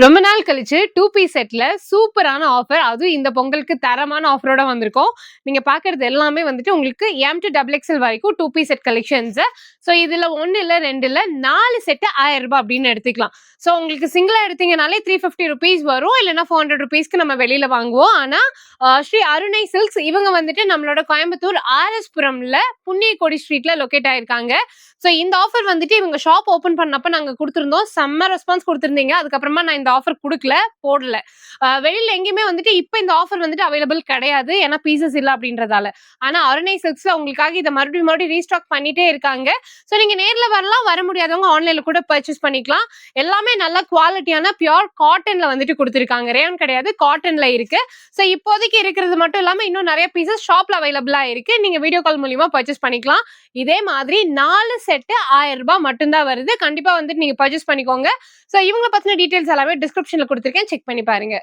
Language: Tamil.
ரொம்ப நாள் கழிச்சு 2 பீஸ் செட்ல சூப்பரான ஆஃபர். அதுவும் இந்த பொங்கலுக்கு தரமான ஆஃபரோட வந்திருக்கோம். நீங்க பார்க்கறது எல்லாமே வந்துட்டு உங்களுக்கு எம் டூ டபுள் எக்ஸ்எல் வரைக்கும் 2 பீஸ் செட் கலெக்ஷன்ஸ். ஸோ இதுல 1 இல்ல 2 இல்ல 4 செட் ரூ. 1000 அப்படின்னு எடுத்துக்கலாம். ஸோ உங்களுக்கு சிங்கிளா எடுத்தீங்கனாலே ₹350 வரும். இல்லைன்னா ₹400க்கு நம்ம வெளியில வாங்குவோம். ஆனா ஸ்ரீ அருணை சில்க்ஸ் இவங்க வந்துட்டு நம்மளோட கோயம்புத்தூர் ஆர்எஸ்புரம்ல புண்ணியகோடி ஸ்ட்ரீட்ல லொகேட் ஆயிருக்காங்க. ஸோ இந்த ஆஃபர் வந்துட்டு இவங்க ஷாப் ஓபன் பண்ணப்ப நாங்க கொடுத்திருந்தோம். செம்ம ரெஸ்பான்ஸ் கொடுத்திருந்தீங்க. அதுக்கப்புறமா நான் இந்த ஆஃபர் குடுக்கல, போடல. வெளியில எங்கேயுமே வந்துட்டு இப்ப இந்த ஆஃபர் வந்துட்டு அவைலபிள் கிடையாது. ஏன்னா பீசஸ் இல்ல அப்படின்றதால. ஆனா அருணை சில்க்ஸ்ல உங்களுக்காக இத மறுபடியும் ரீஸ்டாக் பண்ணிட்டே இருக்காங்க. சோ நீங்க நேர்ல வரலாம், வர முடியாதவங்க ஆன்லைன்ல கூட பர்ச்சேஸ் பண்ணிக்கலாம். எல்லாமே நல்ல குவாலிட்டியான பியூர் காட்டன்ல வந்துட்டு குடுத்திருக்காங்க. ரேயான் கிடையாது, காட்டன்ல இருக்கு. சோ இப்போதைக்கு இருக்கிறது மட்டும் இல்லாம இன்னும் நிறைய பீசஸ் ஷாப்ல அவைலபிளா இருக்கு. நீங்க வீடியோ கால் மூலியமா பர்ச்சேஸ் பண்ணிக்கலாம். இதே மாதிரி 4 செட் ₹1000 மட்டும் தான் வருது. கண்டிப்பா வந்துட்டு நீங்க பர்ச்சேஸ் பண்ணிக்கோங்க. சோ இவங்கள பத்தின டீடைல்ஸ் எல்லாமே டிஸ்கிரிப்ஷன்ல கொடுத்திருக்கேன். செக் பண்ணி பாருங்க.